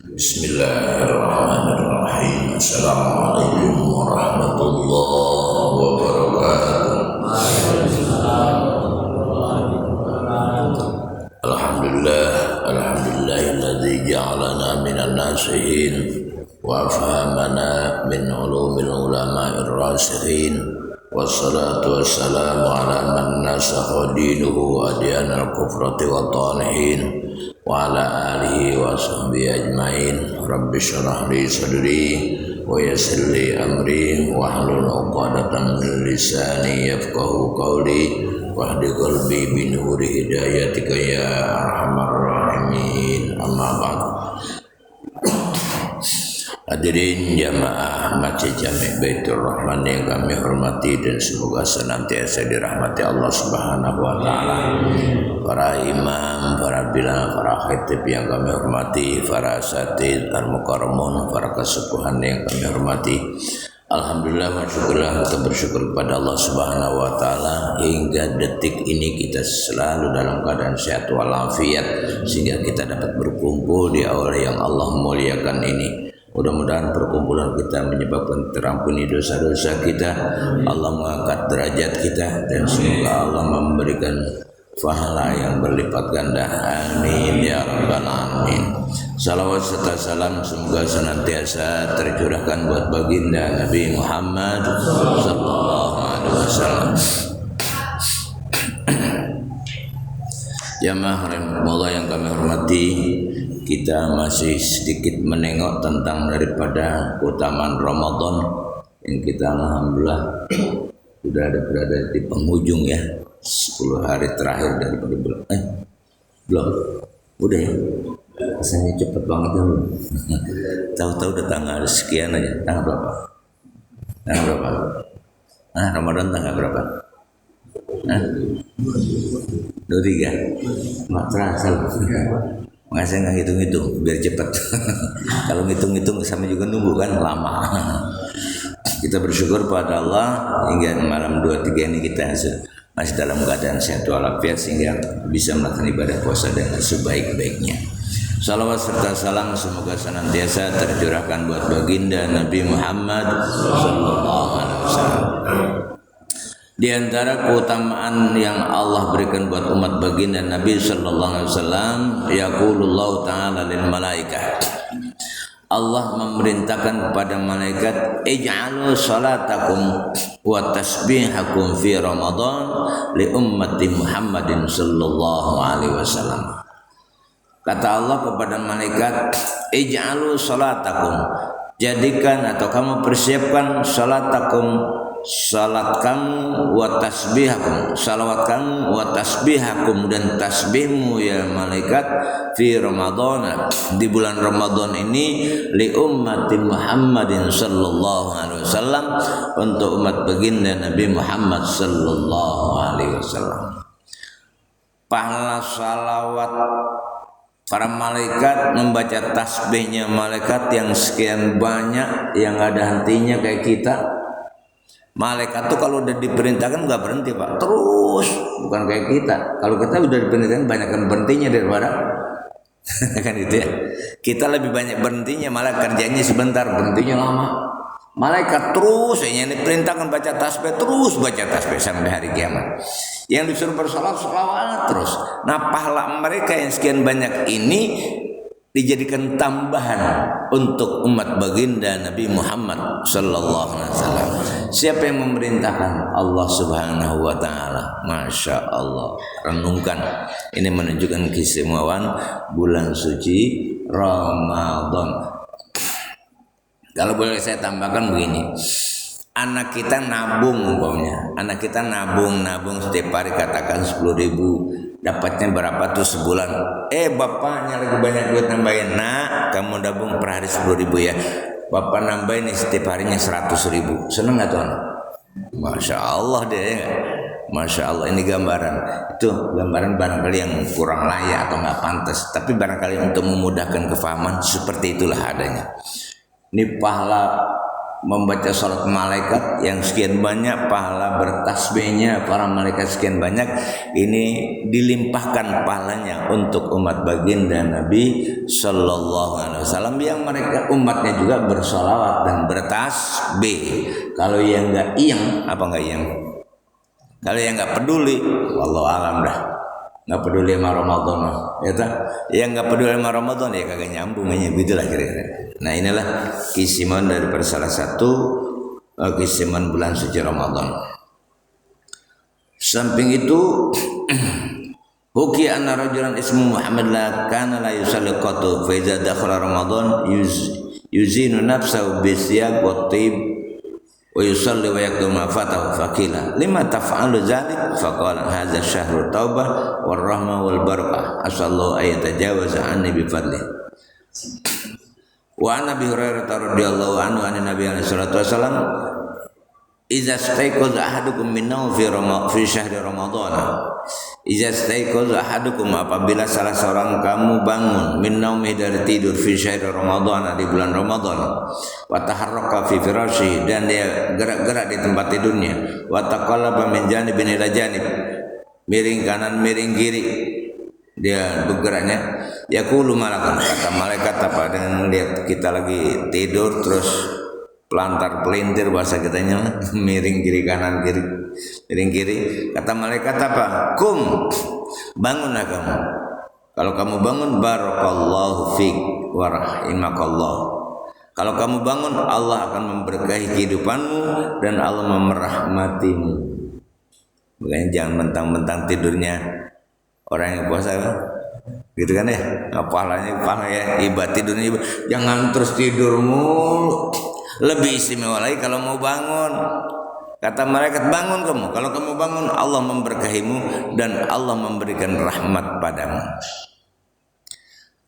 Bismillahirrahmanirrahim. Assalamualaikum warahmatullahi wabarakatuh. Alhamdulillahilladzi ja'alana minan nasihin wa afhamana min ulumil ulama'ir rasikhin. Wassalatu wassalamu ala man nasakha dinuhu adyanal kufrati wa talihin wa ala alihi wa sahbihi ajmain. Rabbi shrah li sadri wa yassir li amri wa hlul 'uqdatam min lisani yafqahu qawli wahdi qalbi bi nuri hidayatika ya arhamar rahimin. Amma ba'd. Hadirin jamaah Masjid Jami' Baitur Rahman yang kami hormati dan semoga senantiasa dirahmati Allah Subhanahu wa taala. Para imam, para bilal, para khatib yang kami hormati, para asatidz al-mukarramun, para kesepuhan yang kami hormati. Alhamdulillah wa syukurlah, kita bersyukur kepada Allah Subhanahu wa taala hingga detik ini kita selalu dalam keadaan sehat walafiat sehingga kita dapat berkumpul di aula yang Allah muliakan ini. Mudah-mudahan perkumpulan kita menyebabkan terampuni dosa-dosa kita, Allah mengangkat derajat kita, dan semoga Allah memberikan pahala yang berlipat ganda. Amin ya rabbal alamin. Salawat serta salam semoga senantiasa tercurahkan buat baginda Nabi Muhammad sallallahu alaihi wasallam. Jamaah rahimakumullah yang kami hormati, kita masih sedikit menengok tentang daripada keutamaan Ramadan yang kita alhamdulillah sudah ada berada di penghujung ya, 10 hari terakhir daripada bulan. Belum, udah ya, rasanya cepet banget ya belum. Tahu-tahu udah tanggal sekian aja. Tanggal berapa? Ramadan tanggal berapa? 23. Nggak terasa loh. Makanya saya nggak hitung-hitung biar cepat. Kalau ngitung-ngitung sama juga nunggu kan lama. Kita bersyukur pada Allah hingga malam 23 ini kita masih dalam keadaan sehat walafiat sehingga bisa melakukan ibadah puasa dengan sebaik-baiknya. Salawat serta salam semoga senantiasa tercurahkan buat baginda Nabi Muhammad sallallahu alaihi wasallam. Di antara keutamaan yang Allah berikan buat umat baginda Nabi sallallahu alaihi wasallam, yaqulullahu ta'ala lil malaikah. Allah memerintahkan kepada malaikat, ij'alu salatakum wa tasbihakum fi Ramadan li ummati Muhammadin sallallahu alaihi wasallam. Kata Allah kepada malaikat, ij'alu salatakum, jadikan atau kamu persiapkan salatakum, salat kamu wa tasbihakum, salawat kamu wa tasbihakum, dan tasbihmu ya malaikat fi Ramadan, di bulan Ramadan ini, li ummati Muhammadin sallallahu alaihi wasallam, untuk umat baginda Nabi Muhammad sallallahu alaihi wasallam. Pahala salawat para malaikat, membaca tasbihnya malaikat yang sekian banyak, yang ada hentinya kayak kita. Malaikat tuh kalau udah diperintahkan nggak berhenti Pak, terus, bukan kayak kita. Kalau kita udah diperintahkan banyak kan berhentinya daripada kan gitu ya. Kita lebih banyak berhentinya, malah kerjanya sebentar, berhentinya lama. Malaikat terus, yang diperintahkan baca tasbih, terus baca tasbih sampai hari kiamat. Yang disuruh bersolawat, solawat terus. Nah pahala mereka yang sekian banyak ini dijadikan tambahan untuk umat baginda Nabi Muhammad sallallahu alaihi wasallam. Siapa yang memerintahkan? Allah Subhanahu wa taala. Masya Allah. Renungkan. Ini menunjukkan keistimewaan bulan suci Ramadan. Kalau boleh saya tambahkan begini. Anak kita nabung umpamanya. Anak kita nabung setiap hari katakan 10.000. Dapatnya berapa tuh sebulan? Bapaknya lagi banyak duit nambahin. Nak, kamu nabung per hari 10.000 ya. Bapak nambahin nih setiap harinya 100.000. Seneng gak tuh anak? Masya Allah deh ya. Masya Allah, ini gambaran. Itu gambaran barangkali yang kurang layak atau gak pantas. Tapi barangkali untuk memudahkan kefahaman, seperti itulah adanya. Ini pahala membaca salat malaikat yang sekian banyak, pahala bertasbihnya para malaikat sekian banyak, ini dilimpahkan pahalanya untuk umat baginda Nabi Sallallahu Alaihi Wasallam yang mereka umatnya juga bersolawat dan bertasbih. Kalau yang nggak iyang, apa nggak iyang? Kalau yang nggak peduli, wallahu alam dah, nggak peduli sama Ramadan, ya tak? Yang nggak peduli sama Ramadan ya kagak nyambung aja, begitulah kira-kira. Nah inilah kisiman daripada salah satu kisiman bulan suci Ramadan. Samping itu, huki anna rajulan ismu Muhammad la kana la yusalli qatu fa iza dakhala Ramadan yuzinu nafsahu bi siyab wa tib wa yusalli wa yaqdu ma fatahu faqila lima taf'alu dzalik faqala hadza syahrut taubah war rahmah wal barakah asallahu ayatajawaza anni bi fadli. Wa Nabi Hurairah radhiyallahu anhu an Nabi sallallahu alaihi wasallam idza staiqaza ahadukum min nawmi fi syahri Ramadan. Idza staiqaza ahadukum, apabila salah seorang kamu bangun min naumi dari tidur fi syahri Ramadan, di bulan Ramadan, wa taharraka fi firasyi, dan dia gerak-gerak di tempat tidurnya, wa taqallaba min janibin ila janib, miring kanan miring kiri, dia bergeraknya, yaqulu malakun, kata malaikat apa, dengan lihat kita lagi tidur terus pelantar pelintir bahasa kitanya, miring kiri kanan kiri miring kiri, kata malaikat apa, kum, bangunlah kamu. Kalau kamu bangun, barakallahu fik wa rahimakallah. Kalau kamu bangun, Allah akan memberkahi kehidupanmu dan Allah memerahmatimu. Makanya jangan mentang-mentang tidurnya orang yang puasa kan? Gitu kan ya, pahalanya pahala ya, ibadah tidurnya ibadah. Jangan terus tidurmu. Lebih istimewa lagi kalau mau bangun. Kata malaikat, bangun kamu. Kalau kamu bangun, Allah memberkahimu dan Allah memberikan rahmat padamu.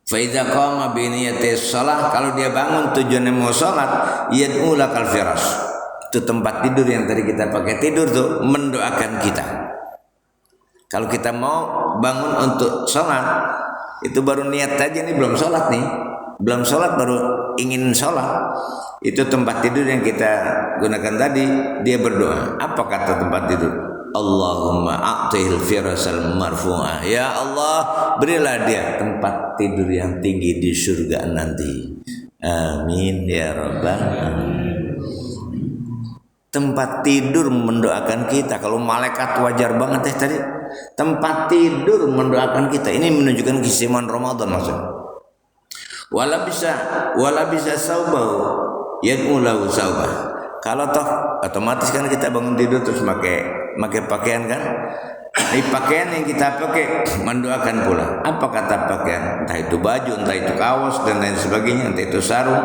Fa idza qama bi niyyati shalah, kalau dia bangun tujuannya mau salat, yad'u lakal firas. Itu tempat tidur yang tadi kita pakai tidur tuh mendoakan kita. Kalau kita mau bangun untuk sholat, itu baru niat aja nih, belum sholat nih, belum sholat baru ingin sholat. Itu tempat tidur yang kita gunakan tadi, dia berdoa. Apa kata tempat tidur? Allahumma a'tihil firasal marfu'ah. Ya Allah, berilah dia tempat tidur yang tinggi di surga nanti. Amin ya rabbal alamin. Tempat tidur mendoakan kita. Kalau malaikat wajar banget ya tadi. Tempat tidur mendoakan kita. Ini menunjukkan keistimewaan Ramadan maksudnya. Wala bisa saubau yad'u lahu saubah. Kalau toh otomatis kan kita bangun tidur terus pakai pakaian kan? Ini pakaian yang kita pakai mendoakan pula. Apa kata pakaian? Entah itu baju, entah itu kaos dan lain sebagainya, entah itu sarung.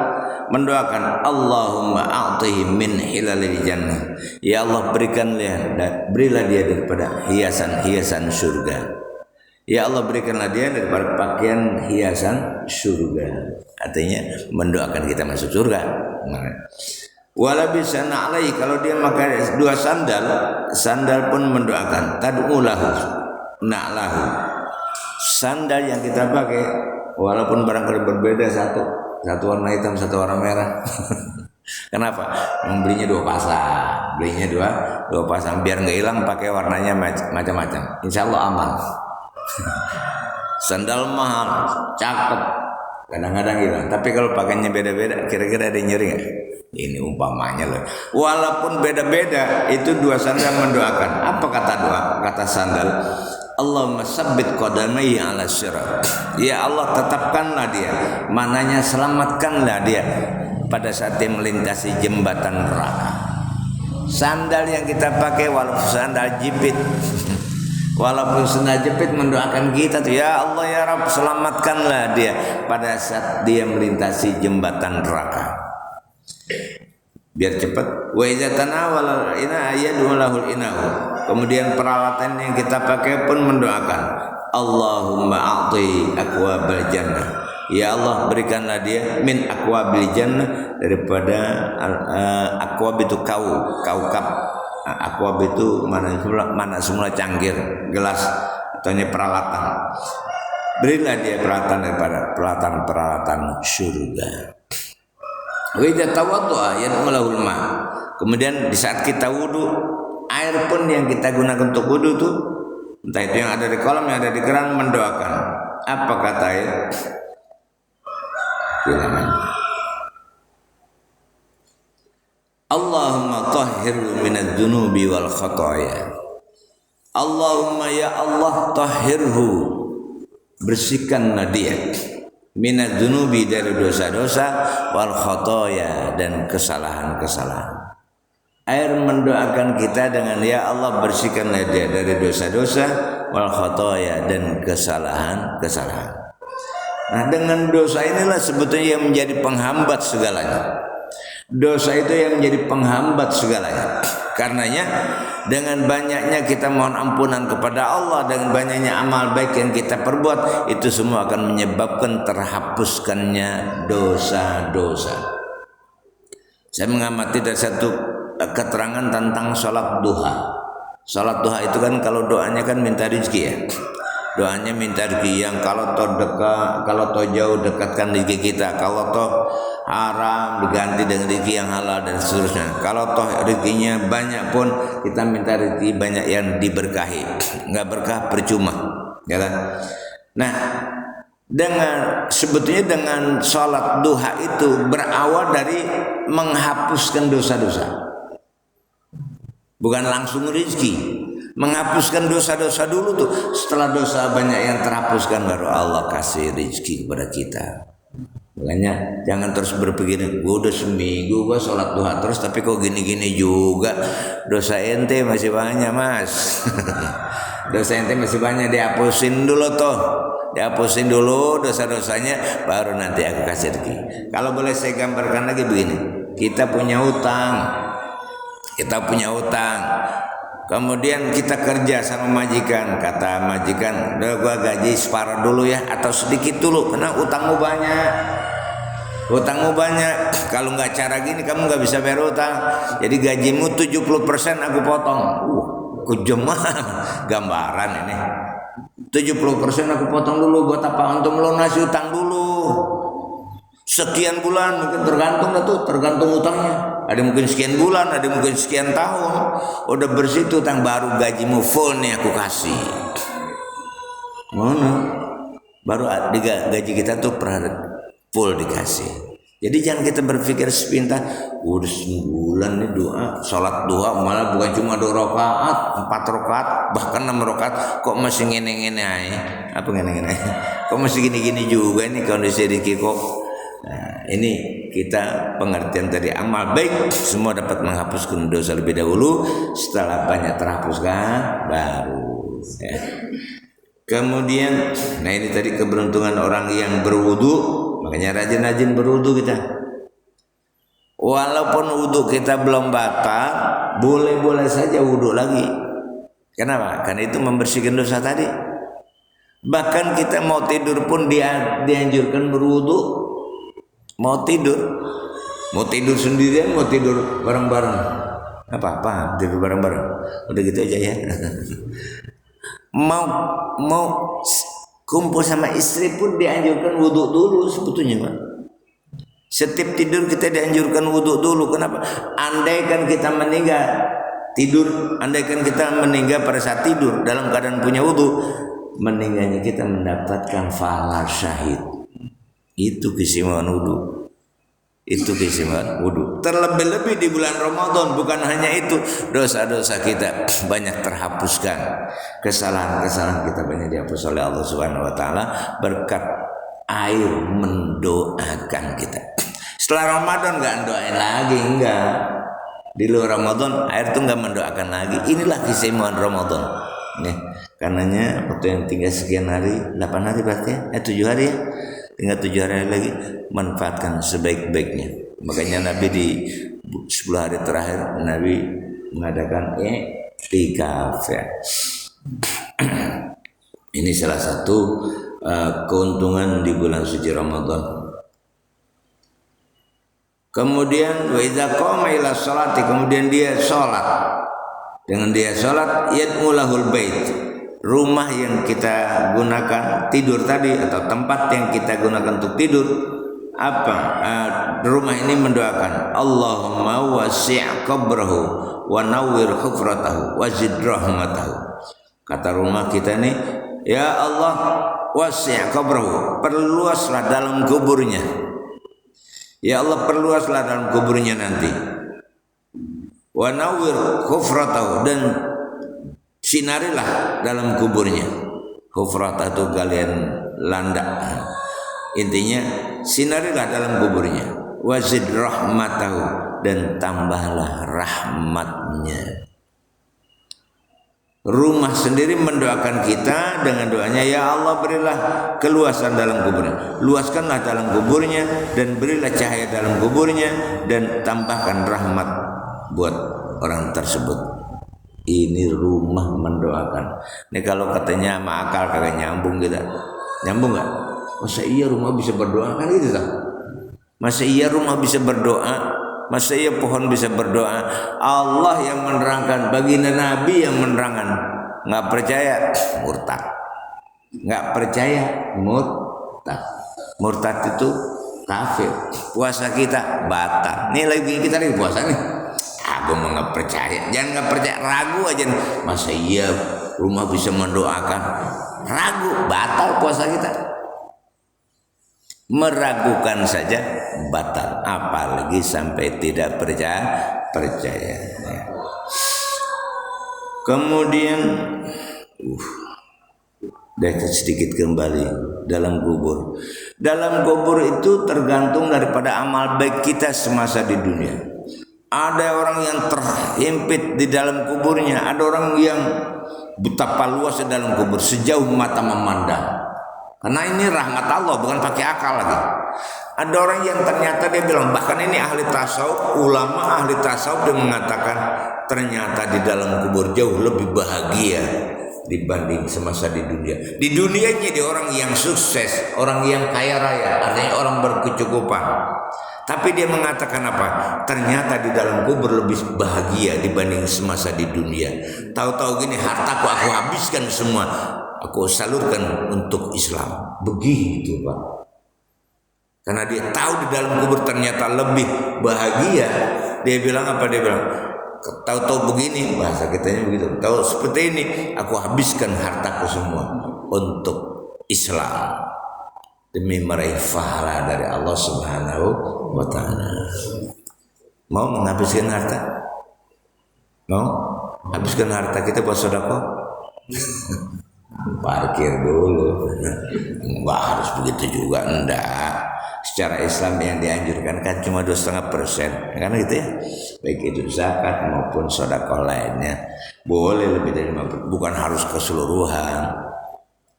Mendoakan Allahumma a'tihi min hilalil jannah. Ya Allah berilah dia daripada hiasan-hiasan surga. Ya Allah berikanlah dia daripada pakaian hiasan surga. Artinya mendoakan kita masuk surga. Wala bisa na'lai, kalau dia pakai dua sandal pun mendoakan. Tad'u lahu na'lahu. Sandal yang kita pakai walaupun barangkali berbeda, satu warna hitam, satu warna merah. Kenapa? Membelinya dua pasang biar nggak hilang, pakai warnanya macam-macam. Insya Allah aman. Sandal mahal, cakep, kadang-kadang hilang. Tapi kalau pakainya beda-beda, kira-kira ada yang nyeri nggak? Ini umpamanya loh. Walaupun beda-beda, itu dua sandal mendoakan. Apa kata doa? Kata sandal, Allahumma sabbit qadamai ala sirat. Ya Allah, tetapkanlah dia, mananya selamatkanlah dia pada saat dia melintasi jembatan neraka. Sandal yang kita pakai walaupun sandal jepit, walaupun sandal jepit mendoakan kita tuh, ya Allah ya Rabb, selamatkanlah dia pada saat dia melintasi jembatan neraka. Biar cepat. Wa idza tanawala ina yad'u lahul inahu. Kemudian peralatan yang kita pakai pun mendoakan Allahumma a'ti aqwabal jannah. Ya Allah berikanlah dia min aqwabil jannah, daripada aqwab itu kaukab. Aqwab itu mana semula cangkir, gelas atau peralatan. Berilah dia peralatan daripada peralatan surga. Wa idza tawaddaa yad'u lahul ma. Kemudian di saat kita wudu, air pun yang kita gunakan untuk wudu itu, entah itu yang ada di kolam, yang ada di keran, mendoakan. Apa kata air? Silakan. Allahumma tahhirhu minadz dzunubi wal khataaya. Allahumma ya Allah tahhirhu, bersihkanlah dia minadz dzunubi, dari dosa-dosa, wal khataaya, dan kesalahan-kesalahan. Air mendoakan kita dengan ya Allah bersihkanlah dia dari dosa-dosa, wal khataaya, dan kesalahan-kesalahan. Nah, dengan dosa inilah sebetulnya yang menjadi penghambat segalanya. Dosa itu yang menjadi penghambat segalanya. Karenanya dengan banyaknya kita mohon ampunan kepada Allah, dengan banyaknya amal baik yang kita perbuat, itu semua akan menyebabkan terhapuskannya dosa-dosa. Saya mengamati dari satu keterangan tentang sholat duha. Sholat duha itu kan kalau doanya kan minta rezeki ya. Doanya minta rezeki yang kalau toh dekat, kalau toh jauh dekatkan rezeki kita, kalau toh haram diganti dengan rezeki yang halal dan seterusnya. Kalau toh rezekinya banyak pun kita minta rezeki banyak yang diberkahi. Enggak berkah percuma, ya kan? Nah, sebetulnya dengan sholat duha itu berawal dari menghapuskan dosa-dosa, bukan langsung rezeki. Menghapuskan dosa-dosa dulu tuh. Setelah dosa banyak yang terhapuskan, baru Allah kasih rezeki kepada kita. Makanya jangan terus berpikir, gue udah seminggu gue sholat duha terus tapi kok gini-gini juga. Dosa ente masih banyak mas. Dosa ente masih banyak, dihapusin dulu tuh. Dihapusin dulu dosa-dosanya, baru nanti aku kasih rezeki. Kalau boleh saya gambarkan lagi begini, kita punya utang. Kemudian kita kerja sama majikan, kata majikan, udah gua gaji separuh dulu ya, atau sedikit dulu, karena utangmu banyak. Kalau nggak cara gini kamu nggak bisa bayar utang. Jadi gajimu 70% aku potong. Kejam gambaran ini. 70% aku potong dulu, buat apa? Untuk melunasi utang dulu. Sekian bulan, mungkin tergantung utangnya. Ada mungkin sekian bulan, ada mungkin sekian tahun. Udah bersih tuh utang, baru gajimu full nih aku kasih. Mana? Baru gaji kita tuh full dikasih. Jadi jangan kita berpikir sepintas, udah sebulan nih doa, sholat doa, malah bukan cuma 2 rakaat, 4 rakaat, bahkan 6 rakaat, kok masih ngene-ngene aja. Apa ngene-ngene? Kok masih gini-gini juga nih kondisi rezeki kok. Nah, ini kita pengertian dari amal baik semua dapat menghapuskan dosa lebih dahulu, setelah banyak terhapuskan baru ya. Kemudian, nah ini tadi keberuntungan orang yang berwudu, makanya rajin-rajin berwudu kita. Walaupun wudu kita belum batal, boleh-boleh saja wudu lagi. Kenapa? Karena itu membersihkan dosa tadi. Bahkan kita mau tidur pun dianjurkan berwudu. Mau tidur sendirian, mau tidur bareng-bareng, apa tidur bareng-bareng, udah gitu aja ya. mau kumpul sama istri pun dianjurkan wudu dulu sebetulnya Pak. Setiap tidur kita dianjurkan wudu dulu. Kenapa? Andaikan kita meninggal pada saat tidur dalam keadaan punya wudu, meninggalnya kita mendapatkan pahala syahid. Itu keistimewaan wudu. Terlebih-lebih di bulan Ramadan, bukan hanya itu, dosa-dosa kita banyak terhapuskan, kesalahan-kesalahan kita banyak dihapus oleh Allah Subhanahu wa taala berkat air mendoakan kita. Setelah Ramadan enggak doain lagi, enggak. Di luar Ramadan air itu enggak mendoakan lagi. Inilah keistimewaan Ramadan. Nih, karenanya waktu yang tinggal sekian hari, 8 hari berarti ya, 7 hari ya. Tinggal 7 hari lagi, manfaatkan sebaik-baiknya. Makanya Nabi di 10 hari terakhir Nabi mengadakan i'tikaf ya. Ini salah satu keuntungan di bulan suci Ramadan. Kemudian wa idza qama ila sholati, kemudian dia sholat. Dengan dia sholat yad'u lahul bait. Rumah yang kita gunakan tidur tadi atau tempat yang kita gunakan untuk tidur, rumah ini mendoakan Allahumma wasi' qabrahu wa nawwir hufratahu wa zid rahmatahu. Kata rumah kita ini, ya Allah wasi' qabrahu, perluaslah dalam kuburnya. Ya Allah perluaslah dalam kuburnya nanti. Wa nawwir hufratahu, dan sinarilah dalam kuburnya. Hufratah itu galian landak. Intinya sinarilah dalam kuburnya. Wazid rahmatahu, dan tambahlah rahmatnya. Rumah sendiri mendoakan kita dengan doanya, ya Allah berilah keluasan dalam kuburnya, luaskanlah dalam kuburnya, dan berilah cahaya dalam kuburnya, dan tambahkan rahmat buat orang tersebut. Ini rumah mendoakan. Ini kalau katanya sama akal kagak nyambung kita. Nyambung nggak? Masa iya rumah bisa berdoa kan gitu tak? Masa iya rumah bisa berdoa? Masa iya pohon bisa berdoa? Allah yang menerangkan, baginda Nabi yang menerangkan. Nggak percaya murtad. Nggak percaya murtad. Murtad itu kafir. Puasa kita batal. Nih lagi kita lagi puasa nih. Aku mau nggak percaya. Jangan nggak percaya, ragu aja. Masa iya rumah bisa mendoakan? Ragu, batal puasa kita. Meragukan saja batal, apalagi sampai tidak percaya. Kemudian sedikit kembali dalam kubur. Dalam kubur itu tergantung daripada amal baik kita semasa di dunia. Ada orang yang terhimpit di dalam kuburnya, ada orang yang betapa luasnya dalam kubur sejauh mata memandang. Karena ini rahmat Allah, bukan pakai akal lagi. Ada orang yang ternyata dia bilang, bahkan ini ahli tasawuf, ulama ahli tasawuf, dia mengatakan ternyata di dalam kubur jauh lebih bahagia dibanding semasa di dunia. Di dunianya dia orang yang sukses, orang yang kaya raya, artinya orang berkecukupan. Tapi dia mengatakan apa? Ternyata di dalam kubur lebih bahagia dibanding semasa di dunia. Tahu-tahu gini, hartaku aku habiskan semua, aku salurkan untuk Islam. Begitu Pak. Karena dia tahu di dalam kubur ternyata lebih bahagia. Dia bilang apa? Dia bilang, tahu-tahu begini, bahasa kitanya begitu. Tahu seperti ini, aku habiskan hartaku semua untuk Islam, demi meraih pahala dari Allah Subhanahu wa Ta'ala. Mau menghabiskan harta? Mau habiskan harta kita buat sedekah? Parkir dulu. Enggak harus begitu juga, enggak. Secara Islam yang dianjurkan kan cuma 2,5%, kan gitu ya. Baik itu zakat maupun sedekah lainnya. Boleh lebih dari 5%, bukan harus keseluruhan.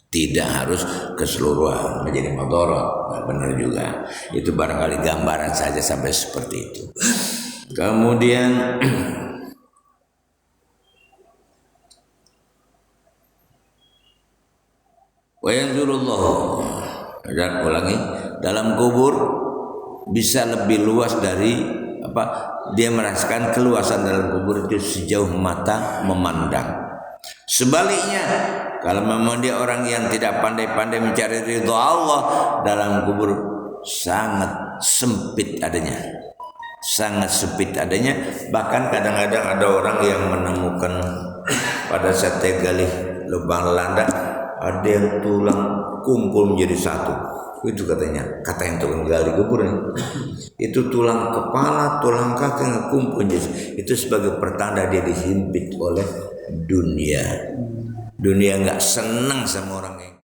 Tidak harus keseluruhan menjadi madharat. Nah, benar juga. Itu barangkali gambaran saja sampai seperti itu. Kemudian wa yanzurullahu, dan ulangi, dalam kubur bisa lebih luas dari apa? Dia merasakan keluasan dalam kubur itu sejauh mata memandang. Sebaliknya, kalau memang dia orang yang tidak pandai-pandai mencari ridha Allah, dalam kubur sangat sempit adanya. Sangat sempit adanya. Bahkan kadang-kadang ada orang yang menemukan pada saat dia gali lubang landak, ada yang tulang kumpul menjadi satu. Itu katanya, kata yang tukang gali kubur nih. Itu tulang kepala, tulang kaki kumpul menjadi. Itu sebagai pertanda dia dihimpit oleh dunia. Dunia nggak senang sama orang yang